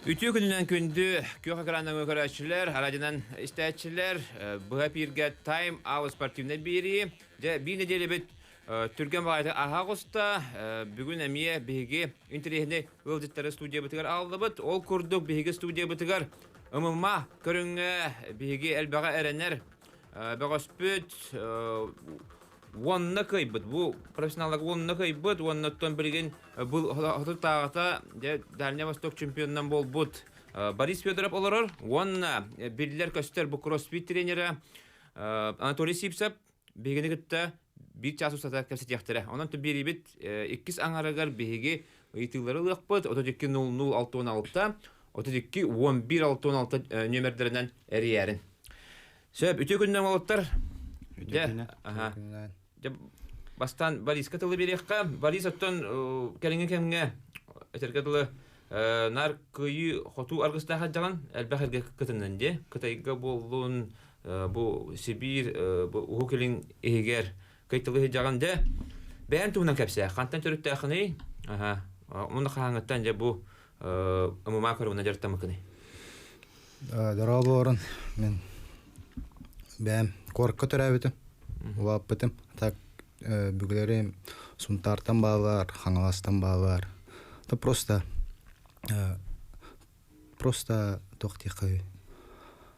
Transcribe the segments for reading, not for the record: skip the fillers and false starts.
Ütü gününden gündü köy ekranından ökaraççılar, haradından isteççiler, bu hepirge Time Out Sportiv'ne biri. Bir nedeli bit Türkiye bağırdı Ağustos'ta bugün emiye bihigi interihinde ılcıtları stüdyo bitigar aldı bit. Ol kurduk bihigi stüdyo bitigar. Umuma körünge bihigi elbağa erenler. Bağıspüt Ванна кайбыт, bu profesyonellik ванна кайбыт, ваннаттан билген bu hatır tağıta Дальний Восток чемпионынан болбут. Борис Федоров олорор, ванна биллер көстер bu кроссфит тренери Анатолий Сипсап бегени гытта bir час устата кепсет яхтыра. Онан то бирибит 2 аңарагар беги ыйтылары лыкпыт 32-00-616 32-11-616 нөмерлеринен эриярин. Сөп үтө күндөн болоттар. Бастан Борис катылы берекка. Борис оттон келинге кемге этеркатылы нар кыйы хоту аргыстаха жаган элбахерге кытыннанде. Кытайга болун бу Сибирь бу келин эгер кайтылы жаганда бән туунан кепсе. Кантан төрөттәхни. Муну хаңыттан же бу умума көрүнө жартамыкыны. Дараборын мен бәм коркка төрәбетим. Уаппытым. Так бүгүлөрүм сунтартан баалар, хаңаластан баалар. Да просто тоқтиқы.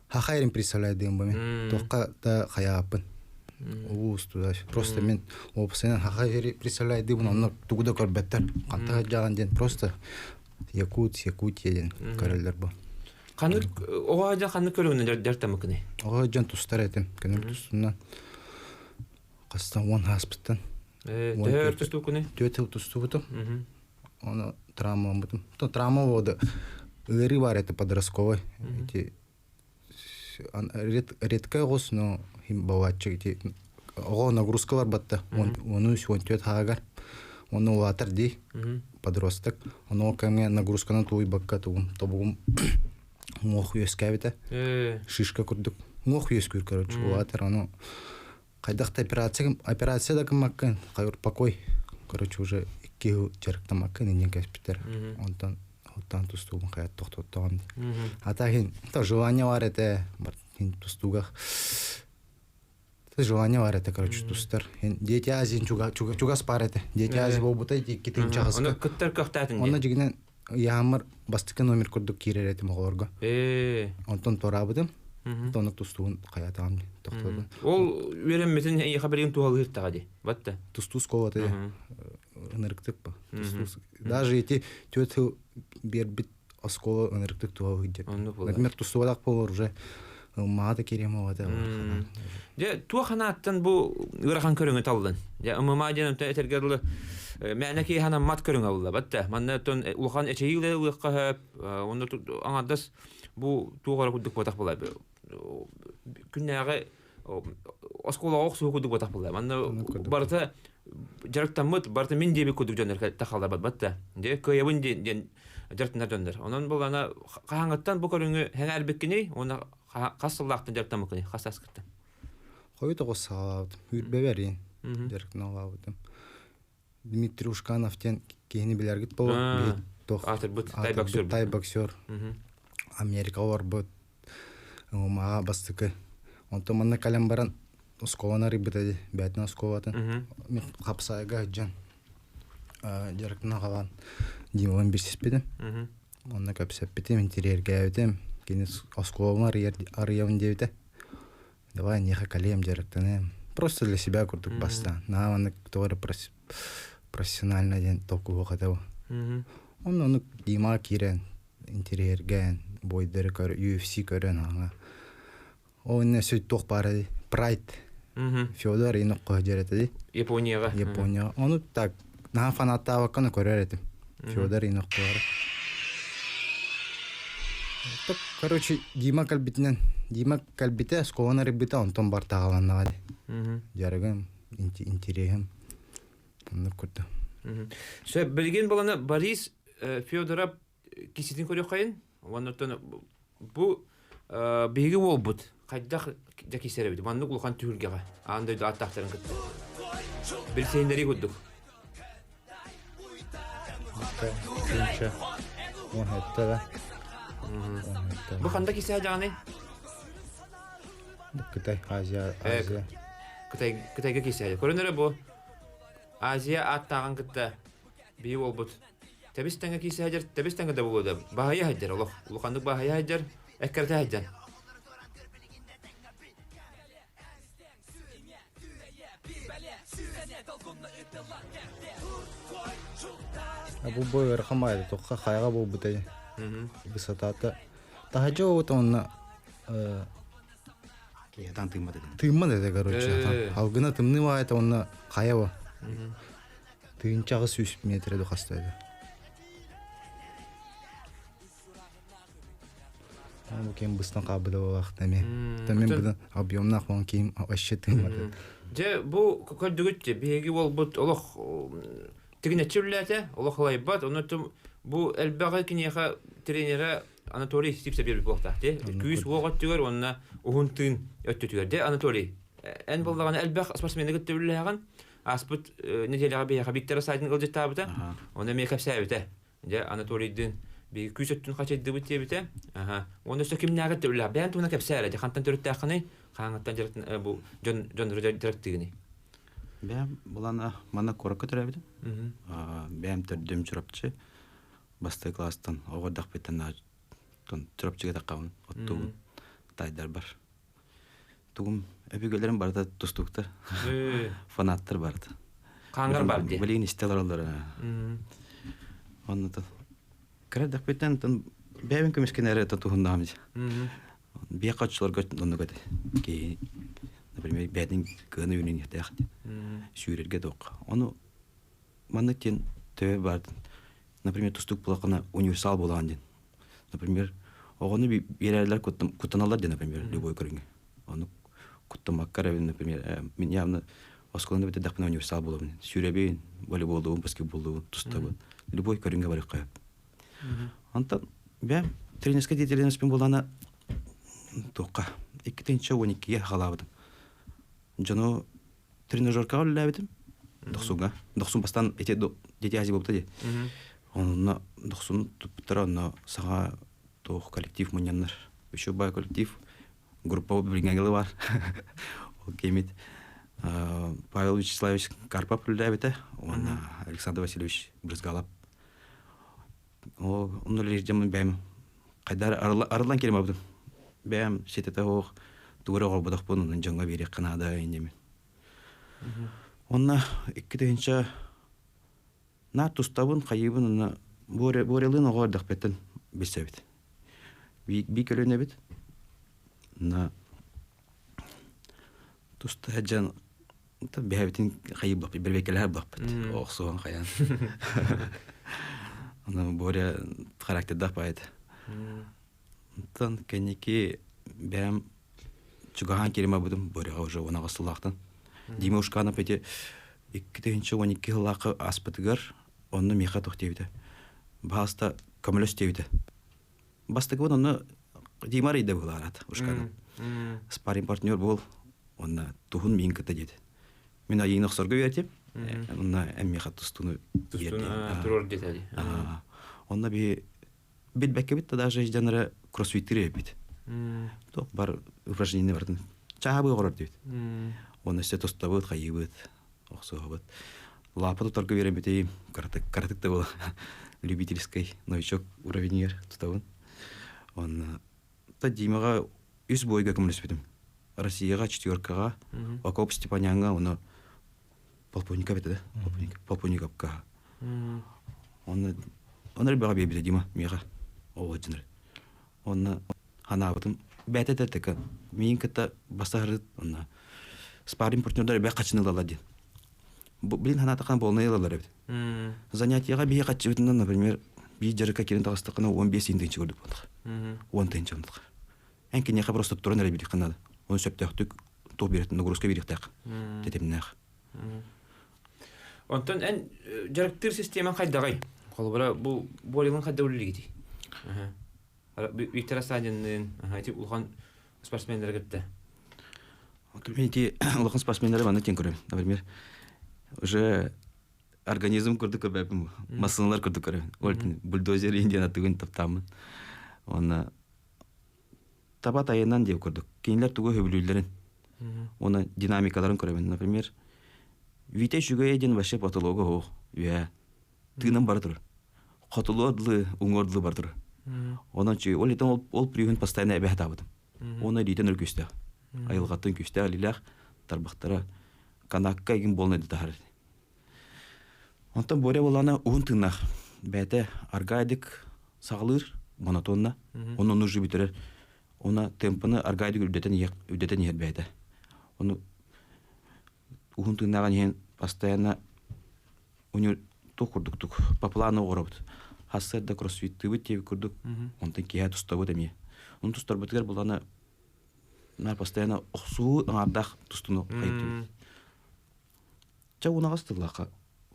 Хахайрым представляйдым мен. Тоққа да хаяпын. Устуда. Просто мен опсенен хахайры представляйдым, оны тугуда көрбеттер. Кантага жаган ден просто Якутия ден көрөлдөр бу. Каны оожа каны көрүнө жартамыкыны. Оожан тустар этим. Көнүл тустунан Кастан он хаспыттан. Дөрт тустукуны. Дөрт тустубутум. Оны травма бутум. То травма вода. Ыры бар это подростковый. Эти редко гос, но им бавачы эти ого нагрузка бар батта. Оны сегодня хагар. Оны латар ди подросток. Оны кемге нагрузканы туй бакка тугум. Тобугум мох юскавита. Шишка курдук. Мох юскур, короче, латар оно. Кайдакта операция да кымаккан, кайыр покой. Короче, уже 2 жарыктан маккан, инен кеспитер. Онтан тустугун каят токтоттогон. Атахин, то желание бар эте, бар тустугах. То желание бар эте, короче, тустар. Дети азин чугас бар эте. Дети ази болбута китин чагыс. Оны кыттар кактатын. Оны жигинен ямыр бастыкы номер курдук кирер эте моголорго. Онтон торабыдым. Тоны тустугун каятам токтоду. Ол веремметин хабарин тугал иртагади. Батта. Тустус колаты энергетик ба. Тустус. Даже эти тёты бербит оскола энергетик тугал идет. Например, тустувалак болор уже мада керемова да. Же туаханаттан бу ырахан көрүнгө талдан. Я мама жаным тетергерле мәнәки хана мат көрүнгө алла. Батта. Манна тон улхан эчейле уккап, онда аңадас бу тугара кудук батак болай. Күннәгә оскола оксу кудук батак болай. Манна барта жарыктамыт, барта мен дебе кудук жөнөр тахалда батта. Де көйәбин ден жарыктан жөндөр. Онан бул ана каңаттан бу көрүнгө һәң албеккени, оны касыллактан жарыктамыкыны, касаскытты. Който госаат, үрбеверин. Жарыктан алабытым. Дмитрий Ушканов тен кени билергит болот. Тай боксер. Америка бар бут. Мага бастыкы. Онто манна калам баран осколана рибетеди. Бәтна осколатын. Мен капсайга жан. Жарыктан калган Димон бирсеспедим. Онна капсап битем интерьерге өтем. Кенес осколана арыявын дебите. Давай неха калем жарыктан. Просто для себя курдук баста. На манна товары профессионально ден току вакытабы. Оны Дима кирен интерьерге бойдары көр UFC көрөн ага. Оны сөйт ток бары Pride. Фёдор инок кожерети. Япония. Оны так на фаната ваканы көрөрөтүм. Фёдор инок бар. Так, короче, Дима калбите скоона ребита онтон бар тагаланнагады. Жарыгым интерьерим. Оны көрдүм. Сө билген боланы Борис Фёдоров киситин көрөк кайын. Оннотон бу биги болбут. Кайдак жакисере бит. Манны кулхан түргеге. Андай да аттактарын кытты. Билсендери күдүк. Окей. Мон хатта Бу кандай кисе жаны? Кытай, Азия. Кытайга кисе. Көрөнөр бу. Азия аттаган кытта бии болбут. Тебистенге кисе хажар, тебистенге да болду. Бахая хажар, улукандык бахая хажар, эккерте хажар. Бу бой рахмайды, тоққа қайға бол бұтай. Высотаты. Тахаджа вот он Там тымады. тымады, короче. Алгына тымны ма это он қаява. Тыынчағы 100 метрді қастайды. Бұл кем бұстан қабыды олақ тәме. Тәмен бұдан объемнақ оң кем вообще тымады. Же бу көдүгүт беги бол бут олох тигине чүрләтә, олох лайбат, онотум бу элбага кинеха тренера Анатолий Стипса берип булакта, те. Күз вогот түгөр, онна ухунтын өттү түгөр, де Анатолий. Эн булдаган элбак спортсмендиге төрләгән, аспыт неделяга бега Виктор Сайдын гылды табыта. Онда мекап сәбите. Де Анатолийдин беги күз өттүн качайды бу тебите. Онда сөкимнәгә төрлә. Бән туна кап сәлә, де хантан төрттәкне, хаңаттан жыртын бу Жон Роджер директигини. Бәм булана мана коракка төрәбиде. Бәм төрдөм чурапчы. Басты класстан огордак бетен тон чурапчыга таккан отту тайдар бар. Тугум эбигелерим барда тустуктар. Фанаттар барды. Каңгар бар ди. Билин истелер алар. Онда кредак бетен тон бәм көмескенере татугындамыз. Биякачыларга ондогады. Ки, например, бәдин кыны юнин ятакты. Сүрерге док. Оны маннытен төбе барды. Например, тустук булакына универсал болган ден. Например, огоны берерлер кутаналар ден, например, любой көрүнгө. Оны куттамак карабин, например, мен явно осколында бите дакпына универсал болобун. Сүребейин, волейболдун, баскетболдун, тустабы. Любой көрүнгө барып кайып. Антан бәм тренерска деятельностьпен болана тоққа. 2-12-ге халабыдым. Жону тренажерка оллабыдым. Дохсун бастан дети ази болыпты де. Онна дохсун туптара онна саға тоқ коллектив мұнянлар. Еще бай коллектив. Группа білгенгелі бар. Ол кемет. Павел Вячеславович Карпап оллабыды. Онна Александр Васильевич Брызгалап. Онна леждемін бәйім. Қайдар арылан келем абдым. Бәм шетете оқ туғыры қолбадақ бұн, оның жаңға берек қанада ендемен. Онна 2-тенші нар тұстабын, қайыбын, онна борелын оғардақ бәттін бесе бет. Бик өліне бет. Онна тұста әджан бәбетін қайып бақ бет, бір бекелер бақ бет. Оқ соған қаян. Онна боре характердақ байды. Тан кенеки бәм чугахан керема будым борега уже онага сылактан. Дима ушкана пете 2-12 лакы аспытыгар, онны меха тоқтебді. Баста көміліс тебді. Баста көмін онны Дима рейді бұл арады ушкана. Спарин партнер бол, онны тухын мен кіті деді. Мен айын ұқсырғы өйтеп, онны әм меха тұстуны берді. Турор деді. Онны бит бәкке бит, даже жанры кроссфиттері бит. Тоқ бар упражнение бардың. Чағабы ғорар дейд. Оны сте тостабыд, қайыбыд, оқсуғабыд. Лапы тұтарға берем бітейім. Каратыкта бұл любительский новичок уровенер тұтабын. Оны Димаға үз бойға көміліс бітім. Россияға 4-ға, Окоп Степанянға оны полковника бітеді. Полковник апқа. Оны рыбаға бейбіді Дима меға. Оғы жыныр. Оны хана абытым. Бәті тәртікі. Мен кітті бастағырды. Оны спарринг партнердары бәк қачынылы алады. Білін хана таққан болны елалар әбді. Занятияға бей қачы өтінен, например, бей жарыққа керін тағыстықына 15-індінші көрдік болдық. 10-тінші болдық. Әнкенеға просто тұрын әрі бердік қанады. Оны сөптіқтік, тоқ беретін, нагрузка бердік. Тетемінәқ. Онтан ән жарықтыр системан қайдағай? Қолыбыра бұл болелің қайда өлілі кетей? Виктор Асадиннің ұлған спортсмендері кіртті. Ұлған спортсмендері баны тен көрем. Например, уже организм көрді көрбәпім. Масыналар көрді көрем. Бульдозер инден атығын таптамын. Оны табат айынан деп көрдік. Кейінлер түгі хөбілеулерін. Оны динамикаларын көремін. Например, вите шүгөй ден башы патологы оқ. Үе, тыным бардыр. Қатылы одлы, ұңордлы бардыр. Онан чүй, ол етен ол приюхын постоянно әбәхет абыдым. Оны дейтен үркөсті. Айылғаттың көсті алилақ, тарбақтары канакка егін болнайды тахар. Онтан боре боланы уын тыңнақ. Бәті аргайдық сағылыр, монотонна. Оны нужы бітірер. Оны темпіні аргайдық үдетен ер бәті. Оны уын тыңнаған ен постоянно тук курдук по плану орабыт. Хассерда кроссфитты бит теп курдук. Онтан кия тустабы демие. Он тустарбытыгар буланы нар постоянно оксуу аңардах тустуну кайып. Ча унагас тыллака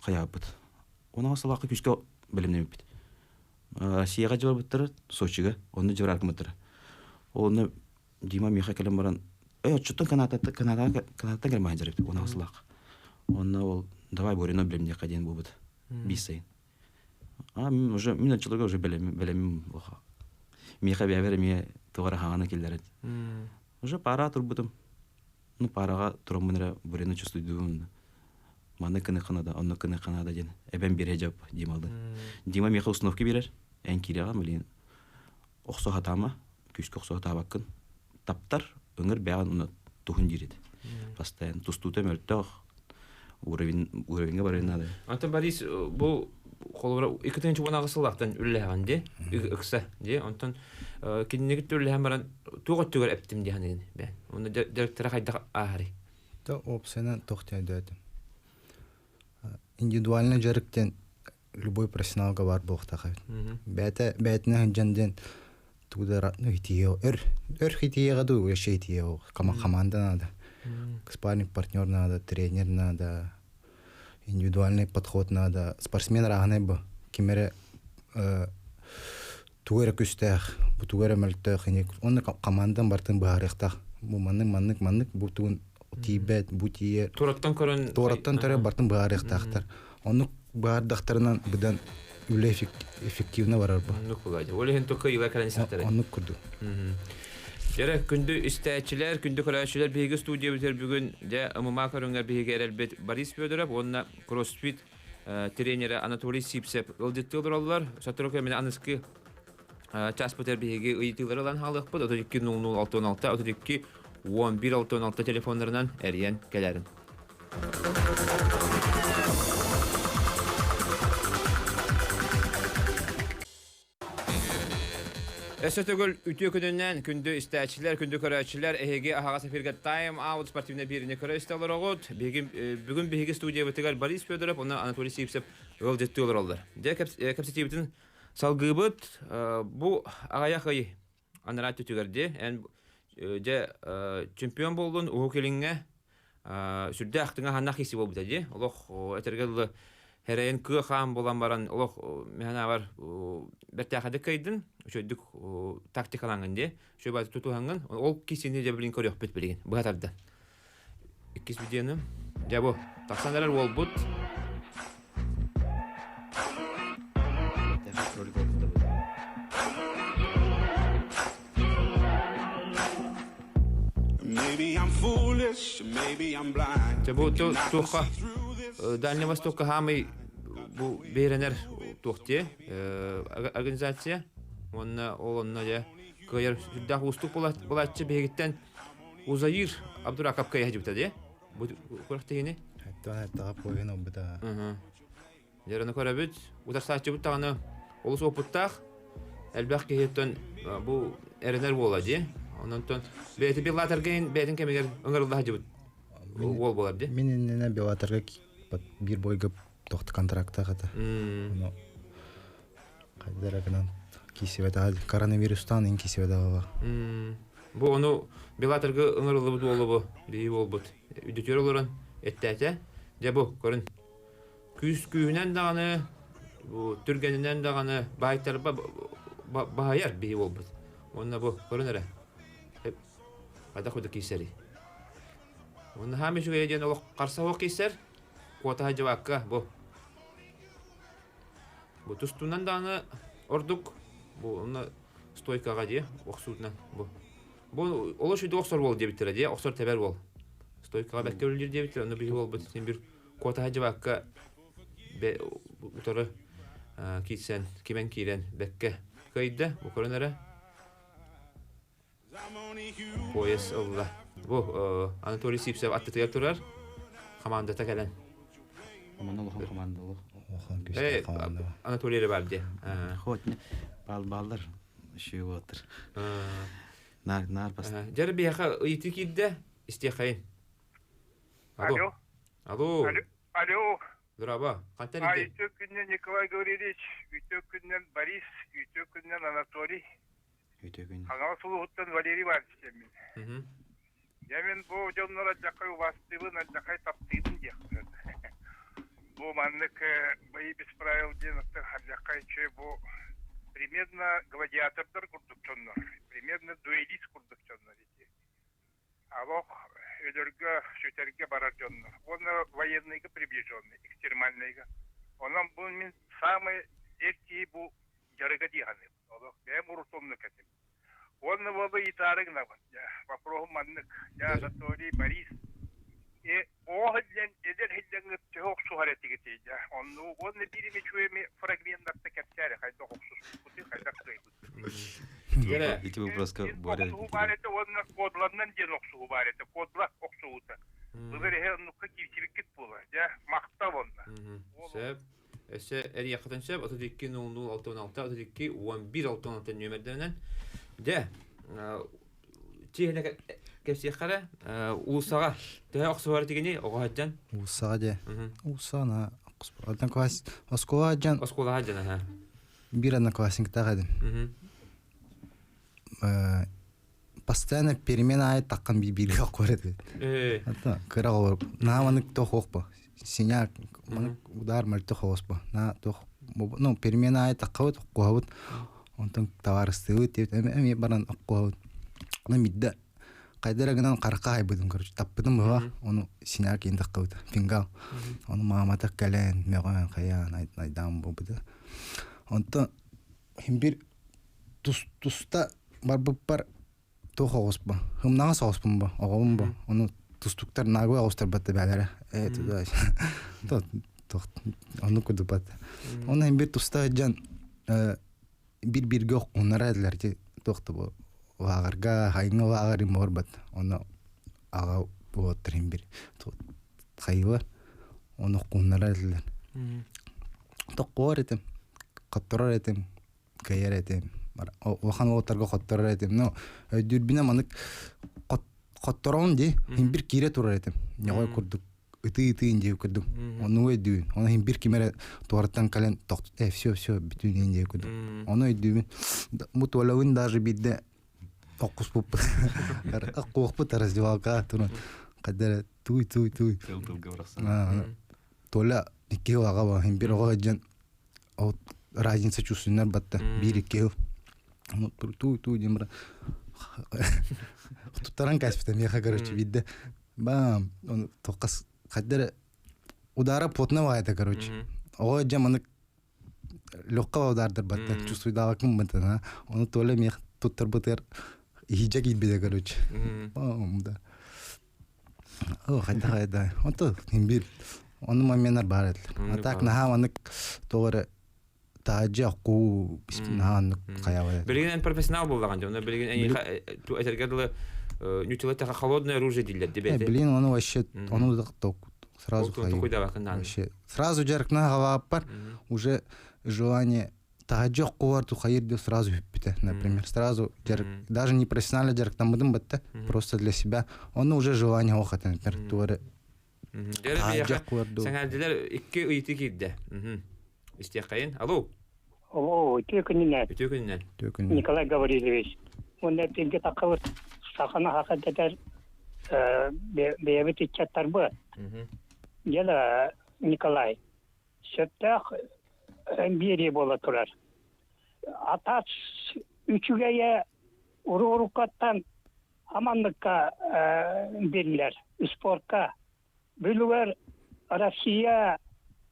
каябыт. Унагас лака күскө билимнем бит. Россияга жабыттыр, Сочига, оны жабаркымыттыр. Оны Дима Миха келем баран. Чуттан Канадага келмай жарып унагас лака. Оны ол давай борино билимне каден булбыт. Бисей. Уже мен человека уже белем. Миха бәбәр ми тугара хаганы килдер. Уже пара турбутым. Ну парага турамынра бурыны чувствуйдум. Маны кына-кынада, онны кына-кынада ден. Эбен бире жап Дималды. Дима Миха установка бирер. Эн кирага милин. Оксо хатама, күскө оксо хатабаккын. Таптар өңөр бәган уны тухун жирет. Постоянно тустута мөлтөк. Уровенге барына. Антон Борис бу колора икетенче унагысылактан үлләгән ди. Икса ди. Антон киннеге түрләһәм баран тугат түгәр әптем ди ханын. Бән. Уны директор хайда ахри. То опсена тохтайды. Индивидуально жарыктен любой профессионалга бар бохта хат. Бәтне жанден тудара нөйтиё. Өр хитиега ду яшейтиё. Команда надо. Спарринг партнер надо, тренер надо, индивидуальный подход надо. Спортсмен раганы бу. Кимере тугара күстәх, бу тугара мөлтөх, оны командан бартын барыктак. Бу маннык бу тугын тибет, бу тие. Тураттан төрө бартын барыктактар. Оны бардактарынан будан үле эффективно барар бу. Ну кулагы. Олеген токы ила калансаттар. Оны курду. Жара күндү истәчләр, күндү көрәчләр беге студия битер бүген дә ММА көрүнгә беге әлбәт Борис Федоров, онна кроссфит тренеры Анатолий Сипсеп ылдыттылар алар. Сатрокы мен аныскы час битер беге ыйтылардан халык бу 320066 1166 телефоннарынан әриян кәләрен. Эсетөгөл үтө күнүнөн күндү истәчләр, күндү көрәчләр эһеге ахага сафирга тайм аут спортивный бирине көрәстәләр огыт. Бүген беге студия битегәр Борис Федоров, оны Анатолий Сипсеп өлдеттеләр алар. Дә капситибитин салгыбыт бу агаяхый анрат түгәрде. Дә чемпион булган укелингә сүддә ахтыңа ханна хиси булды ди. Аллах этергәле Herreyn kıxam bolan baran olaq mehana var bertaqada kaydın şöydük taktikalanğın diye şöy bazı tutuhanğın ol kisini de bilin körüq bit bilgin bu hatabda ikis videonu ya bu taksandalar ol but Maybe I'm foolish, maybe I'm blind. ya bu tuqa Дальний Восток хамы бу беренер тохте организация онна я кайыр сүддах устук булатчы бегиттен Узаир Абдуракап кая жибта де бу көрөктөгүнү таа поен обда Яраны көрөбүт утарсачы бутаганы олус опуттак элбак кееттен бу эренер болады онон бети билатерген бетин кемегер өңөрүлдө жибут ол болар де менен белатерге bir boyga to'xta kontraktda qada. Qaydaragdan kisivada koronavirusdan ин kisivada baba. Bu onu bilaterga ыңырылып болобу, бии болбут. Үдөтөрөлөрөн эттәтә. Дә бу көрүн. Күз күйүнән даганы, бу түргәненнән даганы байтар баһаяр бии болбут. Онна бу көрүнәрә. Ада худы кисәри. Онна һәмишә яҗан ул карсавы кисәр. Куата хажавакка бу. Бу тустунан даны ордук. Бу оны стойкага ди оксутнан бу. Бу олош үйдө оксор бол дебиттер ди, оксор тебер бол. Стойкага бекке өлүр дебиттер, аны бил бол бут сен бир кота хажыбакка бе утары китсен, кимен кирен бекке кайда бу коронера. Пояс алла. Бу Анатолий Сипсев аттытыгар турар. Командата келен. Командалык. Анатолий Рыбабде. Хотне балдар шүй отыр. Нар бас. Жары бияха ыйты кидде истехайын. Алло. Алло. Алло. Здраво. Кантен А иде? ütök günden Николай Гаврилович, ütök günden Борис, ütök günden Анатолий. Үтөгүн. Аңа сулуттан Валерий бар десем. Мгм. Я мен бу жоннора жакай убастыбын, жакай таптыйдын дия. Бу маннык бои без правил денактар жакай че бу примерно гладиатордар курдук жоннор. Примерно дуэлист курдук жоннор ити. Алох өлөргө шөтерге барар жоннор. Он военныйга приближенный, экстремальныйга. Онан бу мен самый эрки бу жарыга дияны. Алох бем урутомны кетим. Он было и тарыгна. Вопрос маннык. Я Анатолий Борис. И оглен эдер хиллен тёк сухаретиге тейja. Он бирими чуеме фрагменттарда кетсәре хайда хоксус. Бути хайда кыйбыт. Жара Эти вопроска более. Барете он кодлардан ден оксу барете. Кодлар оксута. Бузер хен китибикет була. Я макта вонна. Сәп. Эсе эр якытын сәп 32-00-66, 32-11-66 нөмерденен. Де. Тиһнеге кепсияккара улсага тэ оксуар дигени огажан. Усага де. Усана однокласс Осколаджан Осколаджан ха. бир одноклассниктар едим. Постоянно перемена ай таккан бирге койрет. Ата кырагы наманык тохокпа. Синяк манык удар мальты хоспа. На тох ну перемена ай таккабыт койбут. Онтон товарыстыбыт деп эми баран оккобут. Аны мидде кайдырагынан карка айбыдым короче таппыдым бага. Оны синяк инде кыбыт. Фингал. Оны мамата кален меган каян айдан бубуду. Онтон химбир туста бар тохоспа. Хымнага соспумба, огомба. Оны тустуктар нагы аустар батты бәләре. Туда. Оны күдү бат. Оны химбир туста жан бир-бирге онара эдилер ки тохты бу вагарга хайыңа вагари морбат. Оны ага бу тримбир. Хайыла оны онара эдилер. Токкор этим, каттырар этим, кайер этим. Охан отарга каттырар этим. Но дүрбине манык каттырон ди, химбир кире турар этим. Нягой курдук. Ыты инде күрдүк. Оны өйдү. Оны химбир кимере туарттан кален токт. Всё бүтүн инде күрдүк. Оны өйдү. Бу толавын даже бидде окус буп. Аккуп тараздивалка турун. Кадер туй. Тыл говорса. Толя ике ага ба химбир ага жан от разница чувствует батта бир-ике. Ну туй демра. Туттаран каспитан я короче видде. Бам, он токас кадер удара потна вайда короче. Ага жаманы лёгка удардар батта чувствует дагым батта. Он толя мех туттар бутер хижак идбеде короче. Да. Хайда. Ото химбир. Оны моментар бар еді. А так нахаманык тоғыры таажы аққу наханнык қаябы. Білген профессионал болған жа. Білген әтергерлі нютилеттаға холодное оружие дейлер. Білген оны вообще, оны да сразу қайып. Сразу жарқына ғалап бар. Уже желание таажы аққу бар тухайыр сразу хүппіті. Например, сразу жарқ. Даже не профессионально жарқтан бұдым бітті. Просто для себя. Оны уже желание оқаты. Например, туғыры Сәңәлділер 2 ұйты кейді. Истеқайын. Алло. Алло, төкінінен. Төкінінен. Николай Гаврилович. Онда тенге тақылыр сақана хақадатар бейбіт итчаттар бұ. Ела Николай. Сөттәқ бері бола тұрар. Атас үчігеге ұру-ұрукаттан амандыққа берілер. Спортқа. Бүлігер Россия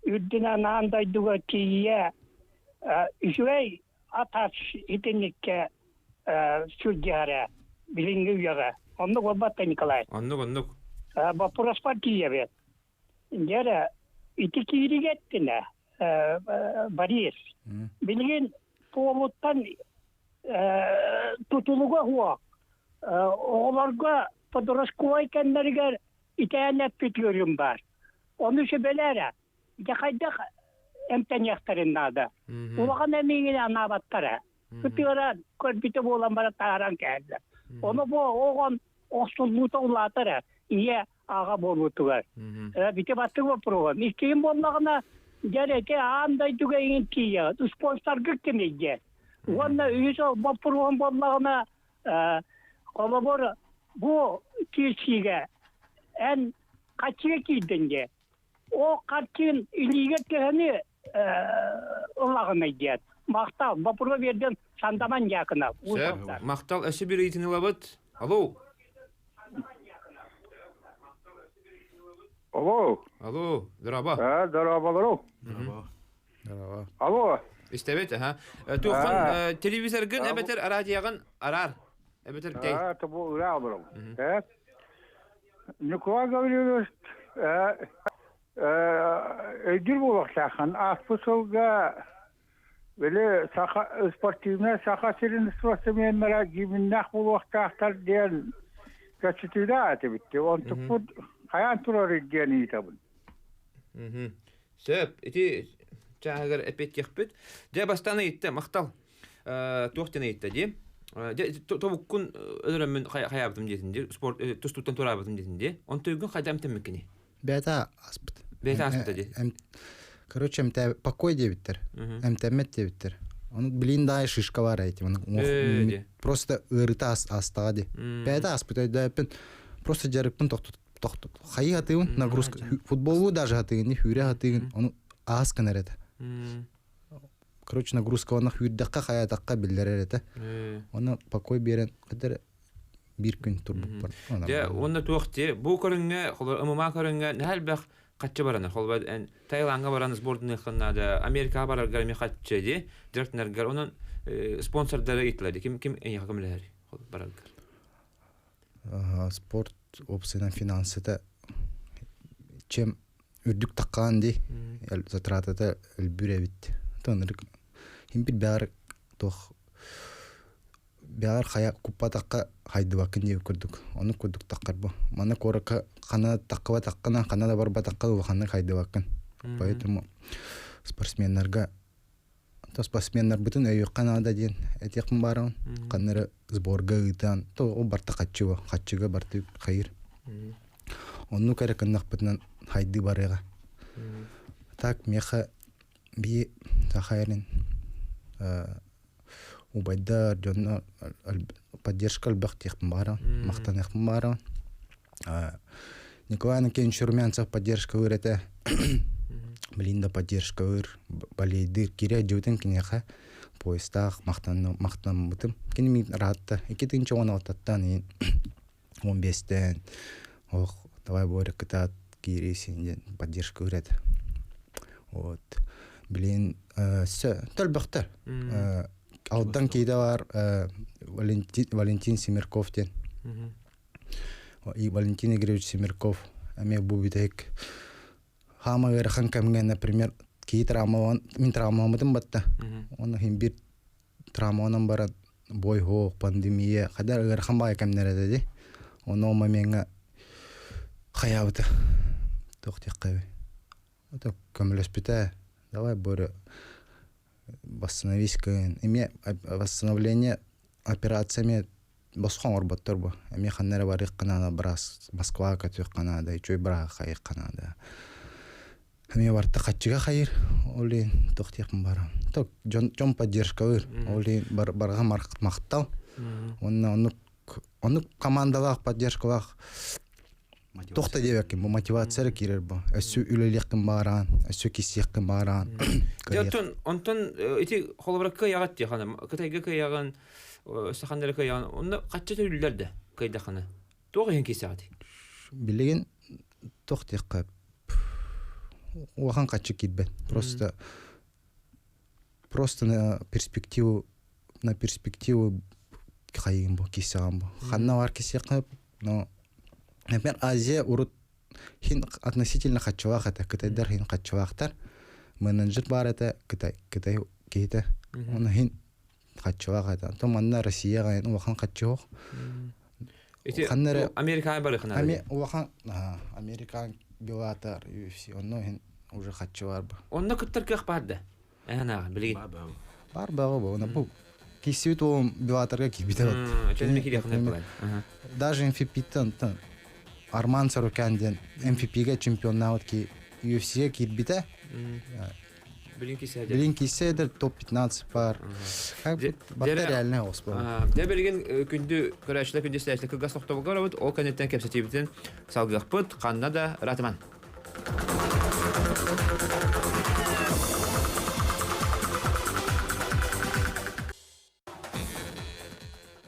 үрдіна нандайдуға кейе үшігей атас итінікке судьяра, билинги уяга. Онны горбатта Николай. Оннук. Вопрос партия бет. Дера ити киригеттине Борис. Билген поводтан тутулуга хуа. Оларга подорожковай кеннерге итәнәп питлөрüm бар. Onu şebelere. Yakayda emten yaktarın nada. Ulan emingine anabattara. Kıtıra körbite bolan bara taran geldi. Onu bu oğan osulluğu ulatara. İyi ağa bolutular. Bite battı bu program. İsteyin bollağına gereke anday tügeyin kiya. Sponsor gıkkemeyce. Ona üyüse bu program bollağına kolabor bu kişiye en kaçıya giydince. O kaçın iliğe tehani ılağına giyer. Maqtal, bapurga verden sandaman yakına. Maqtal әші бір ейтіні лабыт. Алло. Алло, дыраба. Дырабалару. Алло. İstebet, ha. Tuğan televizörgün əbətər radiyağın arar. Əbətər bітей. Это был рядом. Николай Гаврилович, ödül bulaksakan, aspısılga böyle sportivne sakasırın sportimen merak gibinnah bulaktaktar diyen kaçıtıyla atı bitti. On tıpud hayan turar diyen tabun. Söp, iti çağır epet yakpet. De bastana itti, maqtal. Tuğtana itti diye. Tobukkun ödürümün hayabdım diyesindir. Sport tustuttan turabdım diyesindir. On tüygün qaydam temmekini. Бета аспыт. Бета аспыт ди. Короче, мта покой дебиттер. Мтмет дебиттер. Он блин да шишка бар эти. Просто ырыта астага ди. Бета аспыт да просто жарыпын токтот. Хай хатыгын нагрузка. Футболу даже хатыгын, хүрэ хатыгын. Он аз канарет. Короче, нагрузка он хүрдакка хаятакка билдерет. Он покой берен кадер bir gün turbup bar. Ya onda tuğti bu körüngä, ımma körüngä nähel bäk kaçça barana. Holba en Taylandga baranız bordun ýakynda Amerika barar garmy kaçça di. Direktörler onun sponsorlary itledi. Kim en ýakyn biler? Barar. Sport opsiyona finansıda çem ürdük takkan di. El zatratada el bürevit. Tanrık. Hem bir bär toh бяар хая купа такка хайдыбакын деп көрдүк. Оны көрдүк таккар бу. Мана корака кана таккыба таккана, канада барба таккалы уханны хайдыбакын. Поэтому спортсменнерге спортсменнер бүтүн өйүк канада ден этекин барын. Канары сборга ыйтан, то о барта каччыба, каччыга барты хайыр. Onu керекеннак бүтүн хайды барыга. Так меха би тахайрын убайдар жона поддержка албахтих бара мактаных бара Николай Николаевич Румянцев поддержка өрете Блинда поддержка өр балейдир кире жөтен кинеха поездах мактан бутым кинеми ратта 2016-тан 15-тен ох давай боря кытат киресин поддержка өрете вот блин төлбөхтөр Алдан кейде бар Валентин Семерков ден. И Валентин Игоревич Семерков. Аме бу битек. Хама верхан камген, например, кей травмаван, мин травмамадым батта. Он химбир травманан бара бойхо, пандемия. Хадар верхан бай камнереде де. Оны менга хаябыты. Тоқтек кайбы. Это көмөлөспүтэ. Давай боры. Восстановись восстановление операциями босхон орбаттар бу. Эми ханнара барык канада брас Москва катык канада, чөй бара хайыр канада. Эми барта качыга хайыр, оли токтекм бара. Ток жон поддержка ыр, оли барга мактал. Оны командалак поддержкалак тохта дебеким, бу мотивация кирер бу. Өсү үлелектин баран, өсү кисектин баран. Онтон ити холбракка ягат ди хана. Кытайга яган, сахандарга яган. Онда качча төлүлөрдө кайда хана. Тогы хен кисати. Билеген тохтекка. Охан каччы китбет. Просто на перспективу хайын бу кисаган бу ханна бар кисек но например Азия урут хин относительно хачвах это кытайдар хин хачвахтар менеджер бар это Кытай кейте он хин хачвах это то манна Россия гаен уахан хачвах Ити Америка бар хана. Уахан Американ Беллатор UFC он хин уже хачвар ба Онна кыттар ках барды. Ана билген. бар бу на бу кисит о Беллаторга кибитет даже MVP-тен Арман Сарукянден MVP-ге чемпионнават ки UFC кирбите Билин киседер топ-15 бар. Как бы реальная оспа. Де билген күндү көрәчләр күндү сәясәт кылгас токтоп барабыз. Ол канеттен кепсетибитен салгыппыт Канада ратман.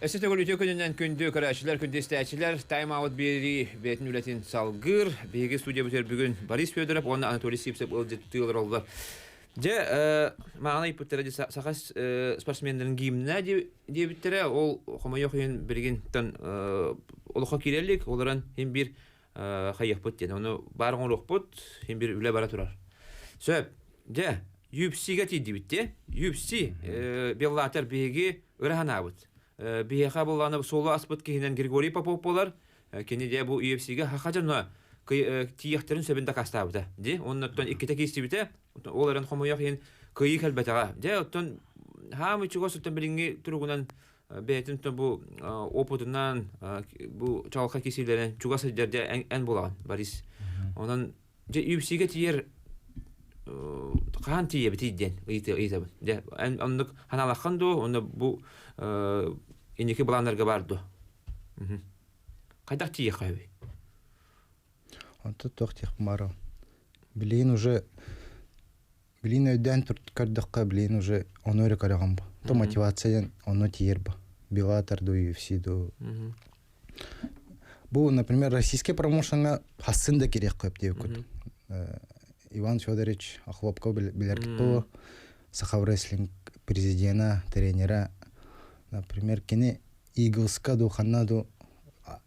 Эсете гөлүтө күнүнөн күндү көрәчләр күндү сәясәтләр тайм-аут бери бетин үлетин салгыр. Беге студия бүтер бүгүн Борис Федоров, оны Анатолий Сипсеп ылдыттылар олду. Же мана иптерди сахас спортсмендерин гимне дебиттере ол хомойохин биргентен олохо кирелик оларан хим бир хайяппыт ден оны баргон рохпут хим бир үле бара турар. Сөп же UFC-ге тиди битте. UFC Беллатор беги ыраханабыт. Беха булланы соло аспыт кенен Григорий Попов болар. Кене де бу UFC-ге хахажана тиехтерин сөбүндө кастабыта. Де оннотон иккете кистибите. Оларын хомояк ен кыйы калбатага. Де оттон хамы чугосуттан билинги туругунан бетин бу опытынан бу чалка кисилерин чугасы жерде эн болаган Борис. Онан же UFC-ге тиер кан тие битиден ыйты. Де андык ханалаханду, оны бу инеки пландарга барды. Кайдак тие кайбы? Он тут тохтих маро. Билин өйден турткардыкка билин уже оноры караган бу. То мотивациядан оно тиер бу. Беллатор ду UFC ду. Бу, например, российский промоушенга хасын да керек көп деп көт. Иван Федорович Ахлопко билеркит бу. Сахав рестлинг президента, тренера. Например, кене Иглска ду ханна ду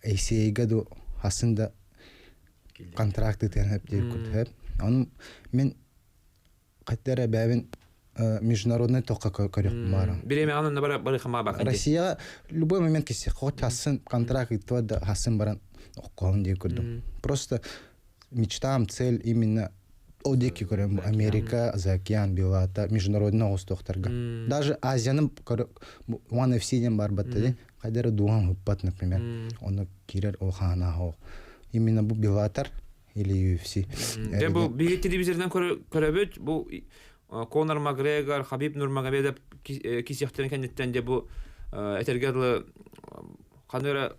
ACA-га ду хасын да контракты тенеп деп көт. Он мен каттара бәбин международный тоққа көрөк бара. Биреме анын бары хама бак. Россия любой момент кесе хот хасын контракт итвада хасын баран оккон деп көрдүм. Просто мечтам, цель именно одеки көрөм Америка, за океан, Беллатор, международный остохтарга. Даже Азияны One FC-ден бар баттады. Кайдары дуан хуппат, например. Оны кирер охана о. Именно бу Беллатор или UFC. Де бу биги телевизордан көрөбөт, бу Конор Макгрегор, Хабиб Нурмагомедов кисехтерин кенеттен де бу этергерлы каныра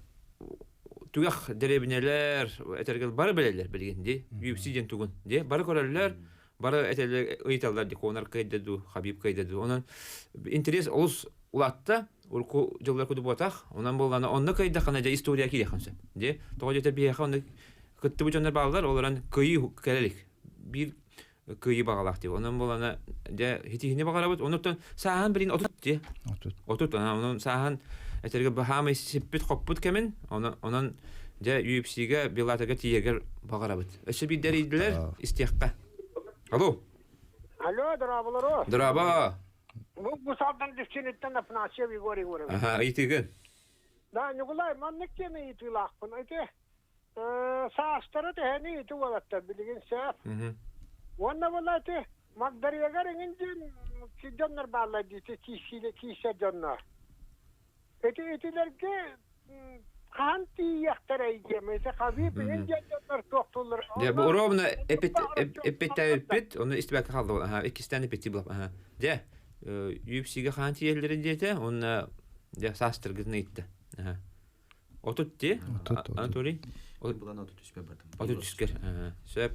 тугах деребинелер, этергел бары белелер билгенди, UFC-ден тугун. Де бары көрөлөр, бары этерлер ыйталдар ди Конор кайдаду, Хабиб кайдаду. Онан интерес олус улатта, улку жылдар күдү ботак, онан болганы онны кайда канада история кирехансы. Де тогожете бияха онны кытты бу жондар балдар, оларан кыйы келелик. Бир кыйы багалак деп. Онан болганы де хитихине багарабыт, онуттан сахан билин отут де. Отут, онан сахан этерге бахамы сиппит коппут кемен, онан де UFC-ге Беллаторга тиегер багарабыт. Өсө бир дерейдилер истиякка. Алло. Алло, драба. Драба. Bu saldan düşkünütten de pınasya bir gori gori. Aha, itigen. Da nugulay mannek kemi itulak pın ite. Saastara te hani itu walatta bilgin saf. Wanna walate magdariya garingin ki jonnar balla dite kisi jonnar. Itilerge kanti yaktaray gemete Habib jonnar toktulur. De bu rovna epit onu istibak kaldı. Aha, ikisinden epiti bu. Aha. De UFC-ге ханти елдерин дете, оны де састыргызны итти. Отут де, Анатолий? Булан отут түспе бардым. Отут түскер. Сөп,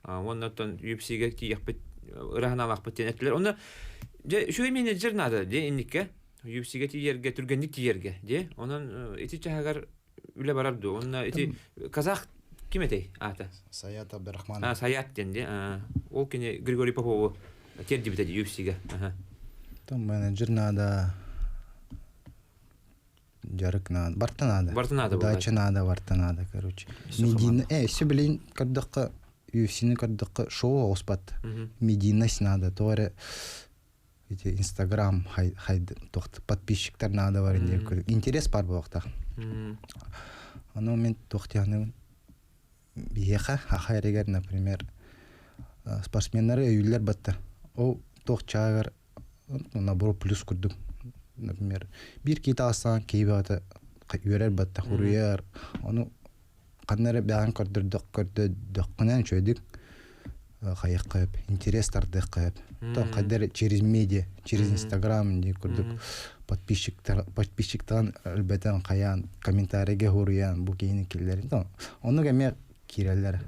оннаттан UFC-ге тиекпет, ыраханалақ беттен әттілер. Оны, де, шөй менеджер нады, де, инникке, UFC-ге тиерге, түргендік тиерге, де, онын ити чахагар үле барарды. Оны, ити казах ким етей, ата? Саят Абдурахманов. Саят ден, де, ол кене Григорий Попову терди бітеді UFC-ге. Там менеджер надо жарык надо, барта надо. Барта надо, Дача надо, короче. Медина, все, блин, кардакка, UFC-ны кардакка шоу оспат. Мединность надо, торе, эти Инстаграм, хайды, тохт, подписчиктар надо бар инде. Интерес бар болақта. Ано мен тохтяны биеха, ахайрегер, например, спортсменнары өйлер батта. О, тохчагар, набор плюс курдук. Например, бир кита асан кейбата үйрер батта хуруяр. Оны каннары бәган көрдүк чөйдүк. Хаяк кайып, интерес тардык кайып. Там кадер через медиа, через Инстаграм ди көрдүк. Подписчиктан албетан каян, комментарийге хуруян бу кейини киллерин. Оны геме кирелер.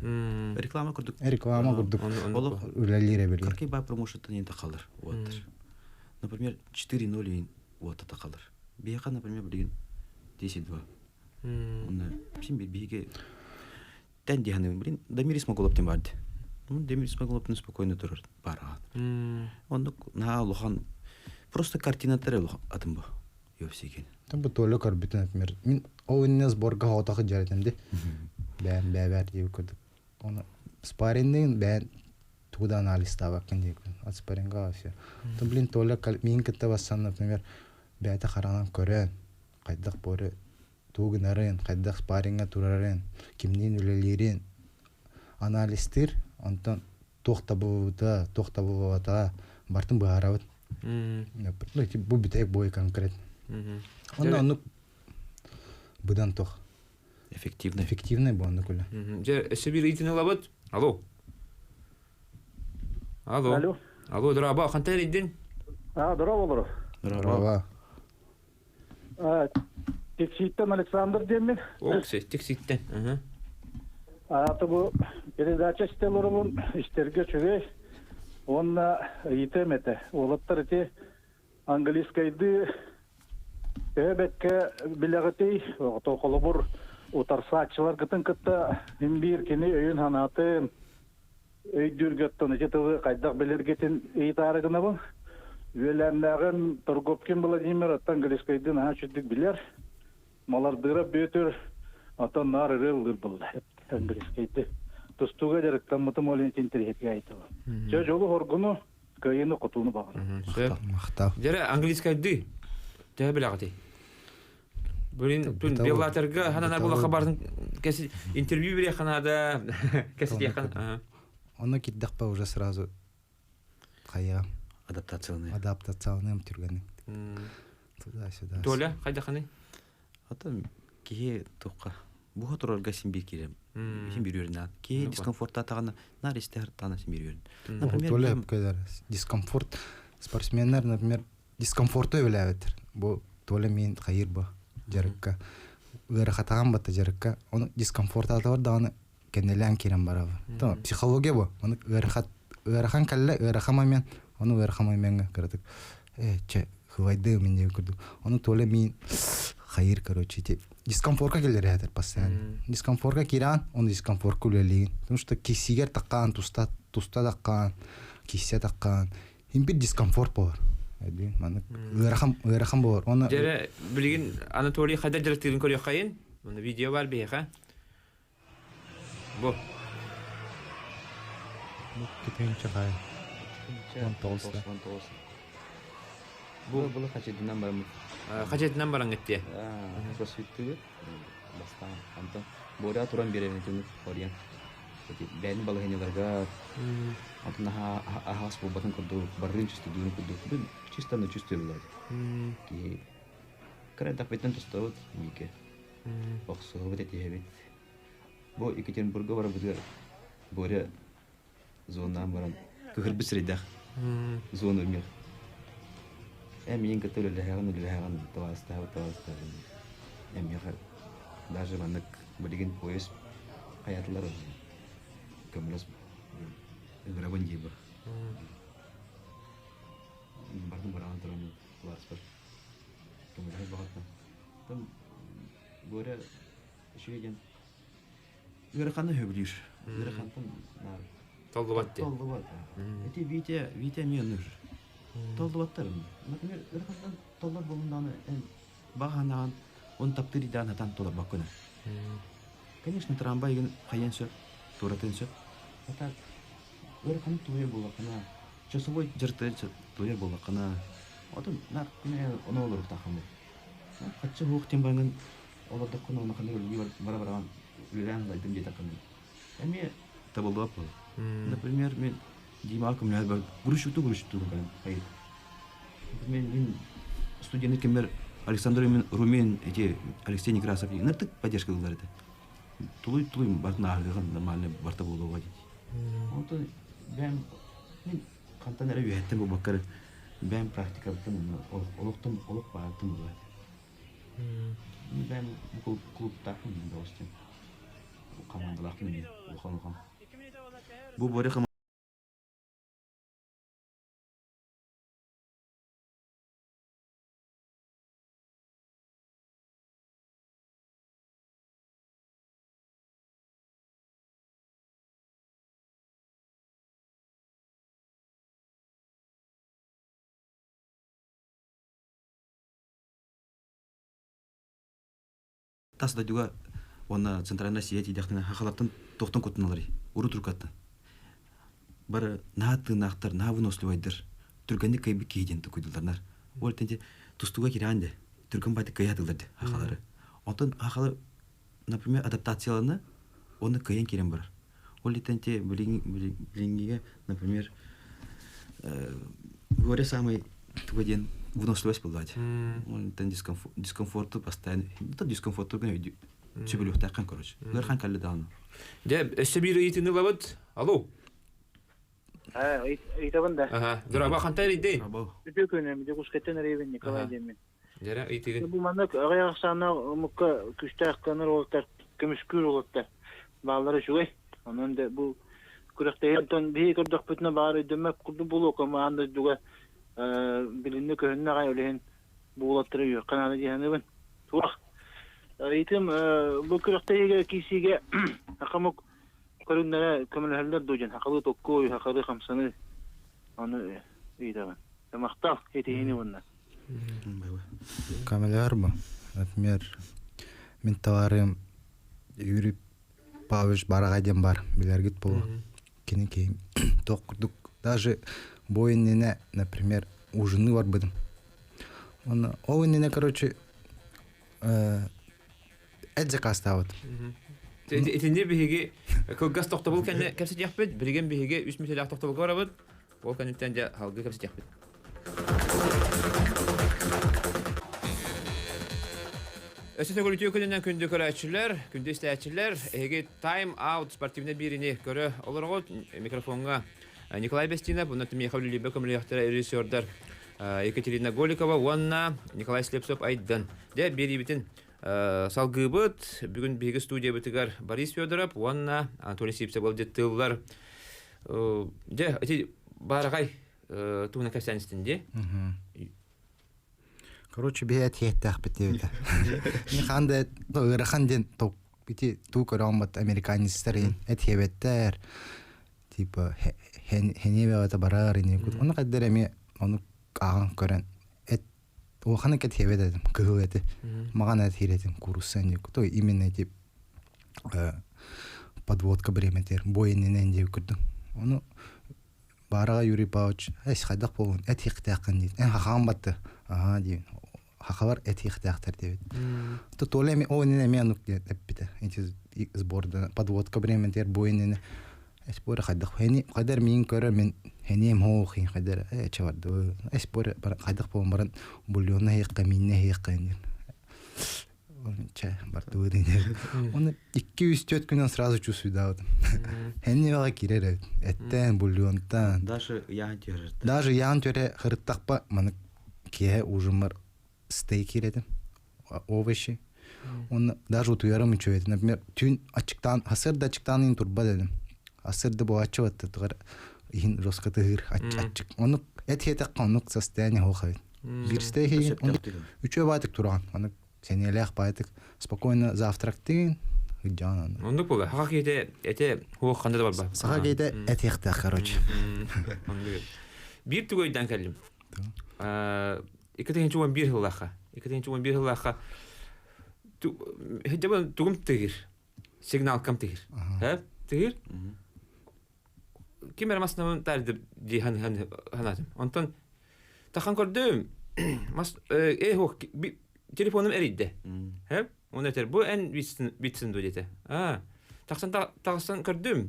Реклама көрдүк. Реклама көрдүк. Олог Үлелере бери. Каркай ба промоушентан енде калыр. Например, 4:0 вот это калыр. Бияка, например, билген 10-2. Оны син биге тен диханы билин Дамир Исмагулов тем барды. Дамир Исмагулов спокойно турар бара. Он на лохан просто картина терел атым бу. Юсиген. Там бу толы карбит, например. Мин ойынны сборга хатагы жаратам ди. Бән бәбәр дип көрдүк. Оны спаррингден бән туда анализ таба кенде. От спарринга все. Там блин толы мин кетте бассан, например, бәте караган көрөн. Кайдак боры тугнарын, кайдак спарринга турарын, кимнин үлелерин анализдер, онтон тохтабыта бартын баарабыт. Бу битек бой конкрет. Онда будан тох. Эффективный бу аны күлө. Же себир итин лабыт. Алло. Алло, драба, кантер идин? Драба. Драба. Текситтен Александр Демин. Текситтен. Бу передача стелорун истерге чөге. Онна итемете. Олаттар те английскайды өбекке билегетей токолобур утарсачылар кытын кытта бир кини өйүн ханатын өйдүргөттөн жетеге кайдак белергетин ыйтарыгына бу. Үйлернәген Торговкин Владимир английскайдын ачыдык билер. Малар дырап бөтөр атан нар рылдыр булды. Английскайды. Тустуга жарыктан мутум олен интернетке айтып. Жо жолу хоргуну кайыны кутуну багыр. Мактап. Жара английскайды. Тэ билагати. Бүрин беллатерга хананар була хабарын кеси интервью бере ханада кеси яхан. Оны киддакпа уже сразу кая адаптационным түргәнен. Туда-сюда. Толя, кайда ханы? Атам кие тукка. Бу хаторга син бир кирем. Син бир үрнәт. Ки дискомфортта тагына наристер тана син бир үрн. Например, Толя кайдар. Дискомфорт спортсменнар, например, дискомфорты беләбетер. Бу Толя мен кайыр бу жарыкка. Гәр хатаган бата жарыкка. Оны дискомфорт алар даны кенелән кирем барабы. Тамам, психология бу. Оны гәрхан калла, гәрхама мен onu verhamay кырдык. Хвайды мен деп көрдүк. Оны толе мен хайыр, короче, дискомфортка келер хәтер постоянно. Дискомфортка киран, он дискомфорт күлелеген. Потому что кисигер таккан, туста таккан, киссе таккан. Бир дискомфорт бар. Маны верхам бар. Оны Жара билген Анатолий кайда жарыктырын көрөк кайын. Мына видео бар бейха. Бу. Кетен чагай. Бұл қачетінен бармын. Қачетінен баран кетті? Кроссфиттігі бастан. Антон бора туран беремін түні ориян. Бәйін балығынеларға антон ағас бұл батын көрді, барын чүсті дүйін көрді. Бұл чистаны чүсті білады. Қарайдақ беттен тұста өт, меке. Оқсы өт әте әбет. Бұл Екатеринбурга бара бұдығар. Бора зоннан баран. Көхір бісірейдақ. Зон өрмер. Мен көтөл үләғын тавастағы. Әмеға даже манық білген поезд қаятылар көміріз үгірабын дейбі. Бардың бараған тұраны құларыс бар. Көміріз бағатты. Там көрі үшігеден үгірақаны өбілер. Үгірақантын Толдубатты. Эти Витя мен нужен. Толдубаттарым. Например, үгірақантын толдар болынданы бағанаған он таптыри дан хатан толар бакына. Конечно, трамвай ген хаян сөп, туратын сөп. Это өркан туе булакына. Часовой жырты туе булакына. Отын нар кине оны олор тахамы. Качы хуктен баңын олорда куну маканы бара-бара үлән дайдым дей таканы. Эми табылып бол. Например, мен Дима акымлар бар. Грушуту ган. Хайır. Мен студенты кемер Александр Румин, эти Алексей Некрасов, нартык поддержка кылдыр это. Тулуй бартына арган нормально барта болуу вадить. Вот мен кантан эре үеттем бу бакар. Ben практика bitim, oluk bağırdım bu. Ben bu klubda dostum. Bu komandalarını bildim. Bu böyle Тасда juga ona Центральная Россия тидяхтына хахалаптан тоқтан көтіналары, ұры тұркатты. Бары нағаты нақтар, нағын ослывайдыр, түргенде кайбы кейденді көйділдернар. Ол тәнде тұстуға керанды, түрген байды кайядылдарды хахалары. Онтан хахалы, например, адаптацияланы, оны кайян керен бар. Ол тәнде білінгеге, например, говоря самый тугаден, выносливость была. Он там дискомфорт постоянно. Это дискомфорт только не чебелюх такой, короче. Верхан калли давно. Да, собирай идти на лавот. Алло. Это ванда. Ага. Дорога хантайли дей. Теперь мы где кускатен ревен Николай Демин. Дера идти. Bu manık ayaqsana mukka küstah kanır oltar, kömüşkür oltar. Bağları şuy. Onun da bu kuraktayan bir kırdak bütüne bağırı demek kurdu bulu ama anda duga bilinne köyünne gayolihin buğulattırıyor. Kanalı cihanı tuğak. Eğitim bu kırıktayı kisiye hakamuk körünlere kömülherler dojan. Hakalı tokkoy, hakalı kamsanı. Onu iyi de ben. Demaktal yetihini bunlar. Камелер bu. Например, мен товарым Юрий Павлович Барагаден бар. Билергит бұл. Кенекей. Тоқырдық. Даже бойыннене, например, ужины бар будем. Он ойыннене, короче, заказ ставит. Это не беги. Как газ тоқта был, конечно, как сидят пить. Берегем беги, уж метель тоқта был говорит. Вот конечно, тенде халга как сидят пить. Ösete gülütüyor gününden kündü körәççiler, kündü istəyəçiler, ege Time Out sportivne birini körü olur mikrofonga Nikolay Bestina, bunu tüm yaxavlı libe kömülüyəxtərə rejissörlər Ekaterina Golikova, Wanna, Nikolay Slepsov aytdan. De biri bitin salgıbıt, bugün bilgi studiya bitigar Boris Fedorov, Wanna, Anatoly Sipsev oldettıllar. De, eti baragay tuğuna kapsanistinde. Короче, бейт еттәк бітеуді. Мен қанды ұрықанден ту көрамат американистер әтхебеттер, типа, хенебе өті барағар ене көт. Оны қаддар әме оны ағын көрін. Оғаны кәт хебет әдім, күгіл әді. Маған әт херетім, курсы әне көт. Именно тип подводка біреметер, бойынен әнде көрдің. Оны бараға Юрий Павлович, әс қайдақ болуын, әт хектәқін дейді. Ән хақаған батты. Ага, дейін. Хахавар эти хтахтар девит. То толеми ойнене менук деп бите. Эти сборда подводка брементер бойнене. Эспора хадах хени кадар мин көрө мен хенем хоохин кадар чаварды. Эспора хадах по баран бульона хекка минне хеккен. Он ча бартури. Он 200 күнөн сразу чувствую да. Хени вага кирер. Эттен бульонта. Даже ян төрө. Даже ян төрө хырттакпа маны кие ужумар стейк yedim. Овощи. Он даже утуярым içiyor. Например, tün açıktan, hasır da açıktan in turba dedim. Hasır da bu açı vattı. İhin roskatı hır açık. Onu et yetek kanuk состояние хохай. Bir steyki, onu üçe baytık turan. Onu senelek baytık. Спокойно завтрактын. Hıcan. Onu bu. Haka kete ete hoğanda da var ba. Sağa kete et yekte короче. Bir tügoydan kellim. İkiden çoğun bir hıllaqa. хеджабан тугум тегир. Сигнал кам тегир. Хэ? Тегир? Кимер маснамын тарды ханатым. Онтон тахан көрдөм. Мас хок телефоным эридде. Хэ? Онетер бу эн битсин додете. Тахсан көрдөм.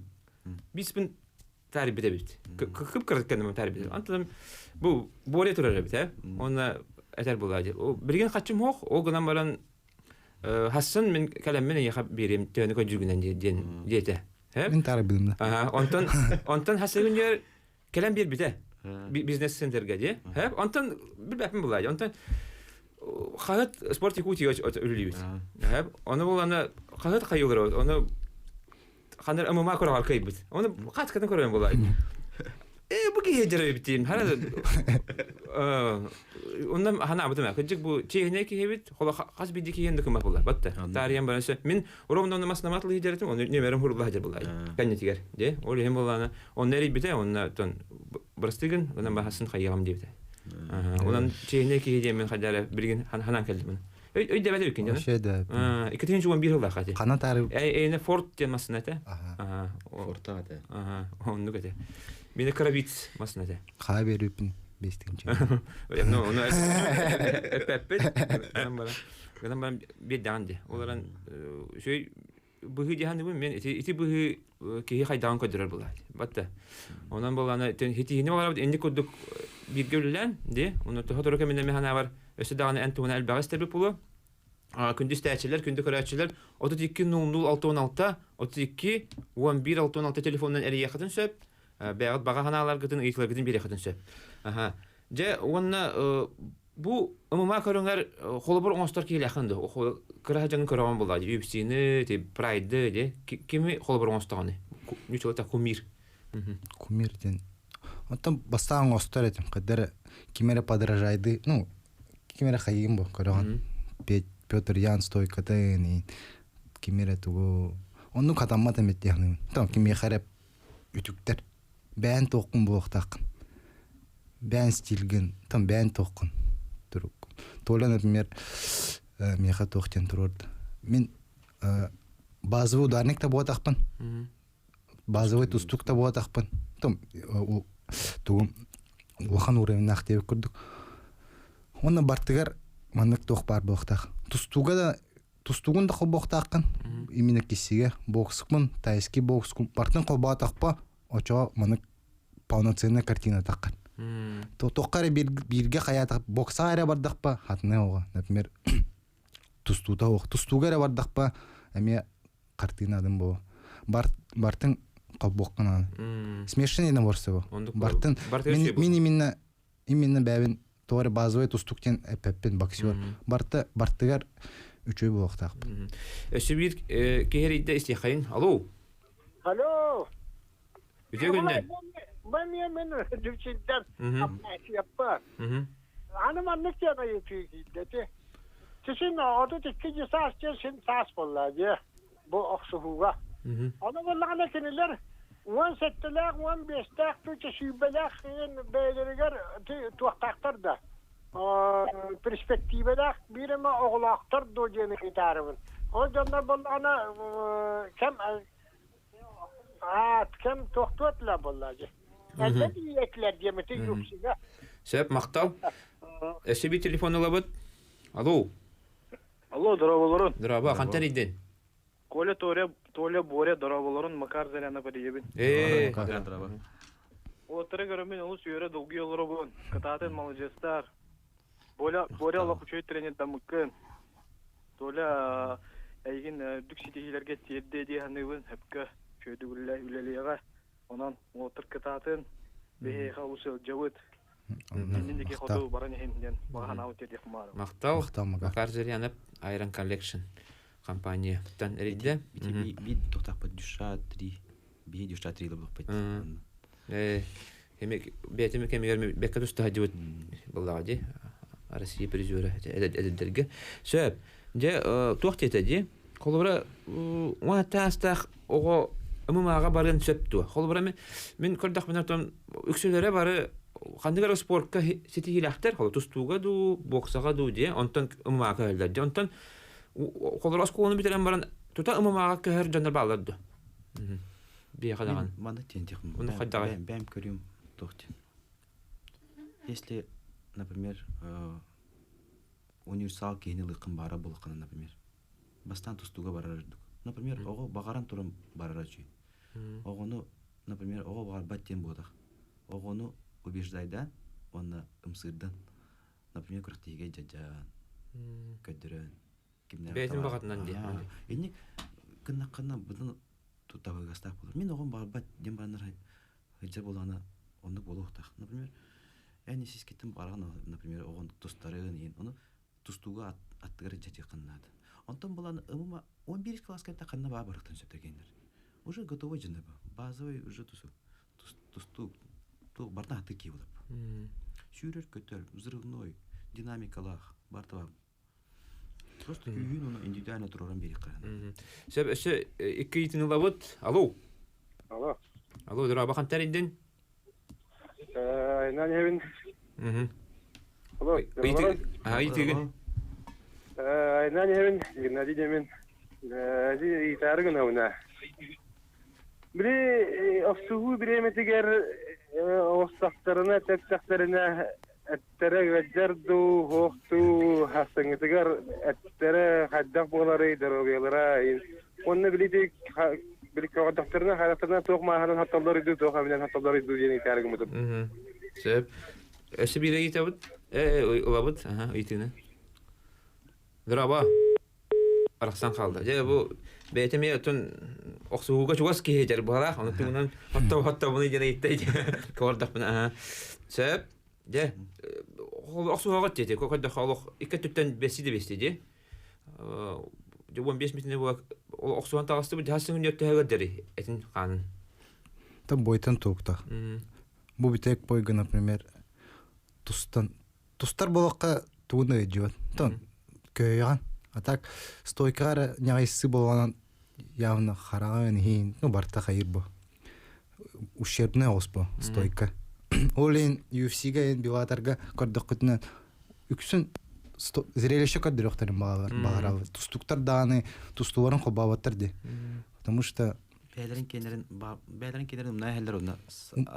Биспин тарбиде бит. Кып кыртканым тарбиде. Онтон бу боре турар бит, хэ? Оны этер булады. О бирген качым хок, о гынан баран Хассан мен калеммен яхап берем төне көжүгүнөн дете. Мен тарбилимде. Онтон хасыгын калем бер бите. Бизнес центрге де. Онтон билбепм булады. Онтон хагат спорт икути ölübüt. Оны буланы хагат кайылыр. Оны ханыр ММА көрөп алкайбыт. Оны каткадан көрөм булайды. Bu gece bittim. Hala ondan hana abdum. Kıcık bu çeyne ki hevit. Hola kas bir diki yende kumak bular. Batta. Tarihen barası. Min oromdan masna matlı hicretim. Onu nemerim hurullah hacer bular. Kanetiger. De. Olu hem bulana. Onları bite. Ondan ton brastigin. Ondan bahasın kayıgam diye bite. Ondan çeyne ki hicretim kadar bilgin hanan keldim. Öyle de böyle canım. Şeyde. İkinci gün bir hurullah hadi. Kana tarif. Ne Ford diye masna te. Форта да. Onu gete. Beni karabit masnede. Kahve veripin bestince. No, onu epepet. Ganam ben bir dandi. Olaran şey bu hediyehanı bu men iti bu ki haydan kadar bulay. Batta. Ondan bolana hediye var indi koduk bir görülen de onu tohadoro keminde mehana var. Öse dağını entuna elbağız bulu. Kündüz təhsillər, kündü qıraqçılar 32 32 11 66 telefondan əli yaxıdın söp. Bəğət bağa hanalar qıdın, iyiklər qıdın bir yaxıdın söp. Ona bu ımıma körünlər xolubur onstar ki yaxındı. Qıraqcının qırağın buladı. UFC-ni, Pride-dı. Kimi xolubur onstağını? Nüçolata kumir. Kumirden. Ondan бастаған onstar edim. Qadar kimere подражайды. Ну, kimere xayigim bu qırağın. Петр Ян стойкатын кимере тугу онун катамма темет яны там киме харап үтүктер бән токкун буктакын бән стилген там бән токкун турук тола например меха токтен турурду мен базовый ударник та буатакпын базовый тустук та буатакпын там тугу ухан уровень актеп көрдүк оны бартыгар маннык тох бар буктак тустугун да кобоктакын именно кисиге бокскун тайски бокскун бартын кобатакпа очо маннык полноценная картина таккан токкары бирге каята бокса ара бардакпа хатны ого например тустуга ара бардакпа эме картинадын бо бартын кобоккан смешанный наборсы бартын мен именно бәбин Тори базовый тустуктен эппен боксер. Бартыгар үчөй болуктак. Эсибир кехеридде истихайн. Алло. Алло. Үтө күндөн. Ben düşünden apnesi yapar. Hanım anlık yana yetiyor dedi. Sizin orada ikinci saat için saat bolladı. Bu oksuhuğa. Onu vallahi neler 17'ler, 15'ler, tüçe şubeler, beylerler tuğaktaktır da. Perspektiveler birime oğlaktır dojeni gitarımın. O canlar bana kem tuğaktuatla bolladı. Elbette yiyekler diyemeti yoksuga. Sebep maktav. Bir telefon alabıt. Alo. Алло, здраволорун. Здраво, кантан идден? Коля Толя Боря здраволорун Макар Заряна подъебин. Здраво. Отыры көрөмүн улус үйрө долгу жолдор болон. Кататын молодецтар. Боря Аллах үчөй тренер дамыкын. Толя эйгин дүкситилерге тиедде дияханыбын хепке чөйдүгүлле үлелега. Онан отыр кататын бейха усыл жабыт. Мендеки ходу баран хенден багана өтөдүк мар. Мактау. Макар Зарянып Iron Collection компания тан эридде. Би токтак по душа 3. Би душа 3 лоб пет. Хемек бетеме кемер бекка дуста хадиот баллади. Россия призёры эдерге. Сөп. Же тохтетеди. Колбара уна тастах ого ММАга барган сөптү. Колбара мен көрдүк менен үксөлөрө бары Кандыгар спортка сетигилактер, холо тустуга ду, боксага ду де, онтон ММАга келди. Онтон Kolor oskonu bitiren baran tuta umamaga köher jannar bağladı. Bir kadağın. Маны тентехм. Оны қайдағы? Бәм көрем тоқтен. Если, например, универсал кейнелы бара болқаны, например, бастан тустуга барарыдық. Например, оғы бағаран тұрым барарачы. Оғыны, например, оғы бағар баттен болдақ. Оғыны убеждайдан, оны ымсырдан. Например, күріктеге жаджан, көдірін. Бәйтін бағатынан де. Ені қына бұдан тутабы гастақ болыр. Мен оған барбат дем баранар хайджа болғаны онды болу ұқтақ. Например, әне сіз кеттім барған, например, оған тұстарын ең, оны тұстуға аттығары жәте қыннады. Онтан болғаны ұмыма 11 класска әтті қанна баға барықтан сөптергендер. Уже готовы жынды ба. Базовый уже тұсту барна аты кей болып. Сүйрер көтер, взрывной, динамикалақ, бартыва. Просто күйін оны индивидуально тұроран берек қыраны. Сөп өсі екі етіні лабыд. Алло. Алло. Алло, дұра бақан тәрінден? Айнан евін. Алло. Айтығын. Айнан евін. Геннадий демен. Итарығын ауына. Біле, офсуғу біреметігер остақтарына, тәпсақтарына әттәрі ғаджарду, хоқту, хастаңытығар әттәрі қаддақ болары, дәрогелара. Оны білетік, білік қоғадақтарына, қадақтарына тоқ мағанын хатталдар иду, тоқ әмінен хатталдар иду дені тәрігім ұтып. Сөп. Өсі бірі еті бұд? Олабыд? Үйтіні. Дұраба. Арақсан қалды. Же бұл бәйтіме өтін оқсуғуға чуғас кейдер бұғалақ. Оны түңінен хаттау бұны жена еттейді. Көғардақ бұны. Сөп. Же, оқсуғағат деді. Көкірді қалық 2 түттен бәсіді бәстеді. 15 метріне бұл оқсуған тағысты бұл жасыңын өтті әгірдері әтін қанын. Там бойтан тоқтақ. Бұл бітек бойғы, например, тустар болаққа туғыны өджуат. Там көйған. А так, стойкары няғайсы болғанан явно қараған ең, барта қайыр бұл. Ущербный оғыз бұл, стойка. Ол ең UFC-ға ең билатарға көрдік күтінен үксін зрелище көрдір өқтарын бағаралы. Тустуктар дағаны, тустуларын қолбаваттар де. Потому что... Бәлерін кенерін мұнай әлдер оны...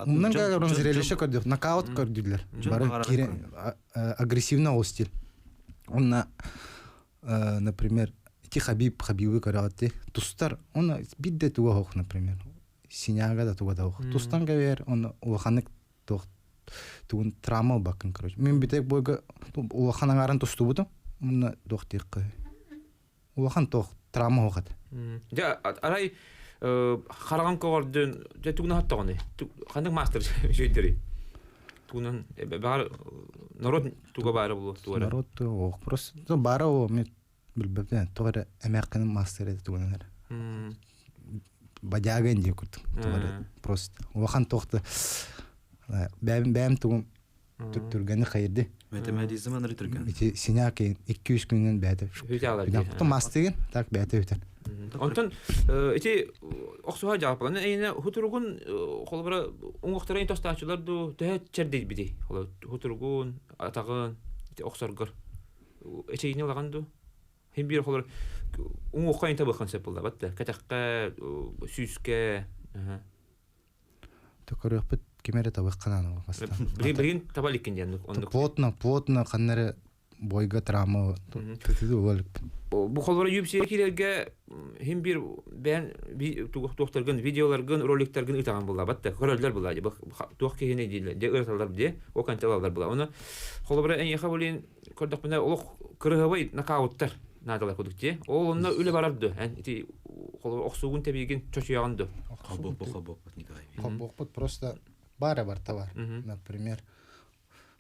Мұнан ғалырын зрелище көрдік, нокаут көрділер. Агрессивна ол стиль. Онна, например, ити Хабибы көрағатты. Тустар, оны бидде туға хоқ, например. Синяға да туға да хоқ. Тустан ғавер, оны ұлғанық туғын травма бақын, короче. Мен бітек бойға ұлғанын арын тусту бұдым, оны доқтиқ қой. Ұлған тоқ травма хоқады. Жа, арай қараған көғардың, жа туғына хаттағаны? Қандық мастер жөйдері? Туғынан, бағар, народ туға бары болу? Народ туға оқ. Просто бары о, мен білбәбден, туғары әмәқінің мастер еді туғынан. Бадяға әнде көрдім. Туғары, просто. Ұлған тоқты бәм туғым түргені қайырды. Метамедизм аныры түрген. Синяк 200 күннен бәді. Бұты мастығын, так бәді өтен. Онтан, эти оқсуға жағапқан, әйіне хутургун қолыбыра оңғықтарайын тостачыларды тәйет чәрдейді біде. Хутургун, атағын, оқсарғыр. Әчейіне олағанды? Хем бір қолыр оңғыққайын табыққан сәп болды, бәтті. Кәтәққа, сүйіске. Төкөрі өкпіт кемері табыққан аны. Бірген табалықкен ден. Плотно қаннары бойға травма түтіді олып. Бұл қолбара UFC келерге хем бір бән туқтарғын, видеоларғын, роликтерғын ұтаған болды, бәтті. Көрелдер болды. Туқ кегене дейді, де ұрталар біде, оқанталалар болды. Оны қолбара ән еқа болейін көрдік бұнда олық кырығыбай нокауттар надалар көдік де. Ол онына өлі барарды. Қолбара оқсуғын тәбейген чөчуяғанды. Қолбоқпыт просто бары бар товар. Например,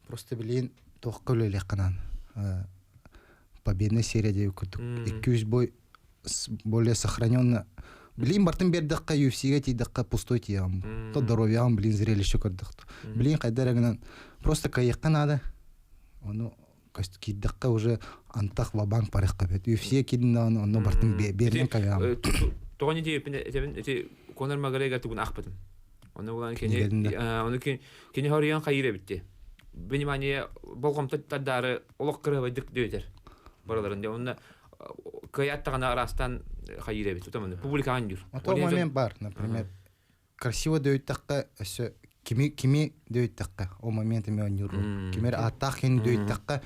просто білейін тоққа өлі қанан. Победная серия де өкірдік. 200 бой более сохраненно. Білейін бартын бердіққа UFC-ға тейдіққа пустой тейгім. То здоровьяғым білейін зрелище көрдіқ. Білейін қайдарағынан просто қайыққан ады. Оны кейдіққа уже антақ вабанк парыққа бет. UFC-ға кейдінде оны бартын берден қайығым. Тоған ете Конор Макгрегор түгін ақпытым. Оны болған кені хориян қайыры бітті. Внимание, болғам таддары олық кірі бәдік дөйтер. Бараларында. Оны каяттагана арастан хайребит тутамын публикаган жүр. Ото момент бар, например, красиво дөйттакка өсө кими дөйттакка о момент эме он юру. Кимер аттак хин дөйттакка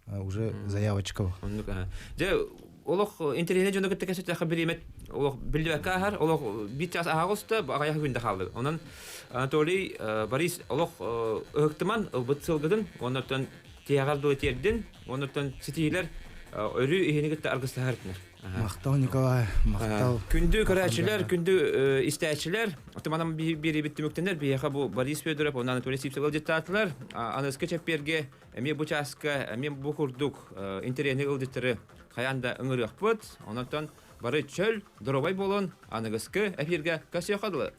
уже заявочка бар. Же олох интернет жөнүндө кеткен сөтө хабиримет олох билдебекка хар олох битчас агоста агая күндө калды. Онан Анатолий Борис олох ыктыман бытсылгыдын онотон тиягарды өтердин онотон ситилер өрү ихенигетте аргыстаартнер. Мактау Николай, мактау. Күндү көрәчиләр, күндү истәчләр, томанам бири биттимектенер, бияха бу Борис Федоров, онан Анатолий Сипсовал диктаторлар, аныскы чепперге, эме бу часка, эме бу курдук интернет аудиторы хаянда ыңырык бут, ондан бары чөл, дробай болон, аныгыскы эфирге касыякадылы.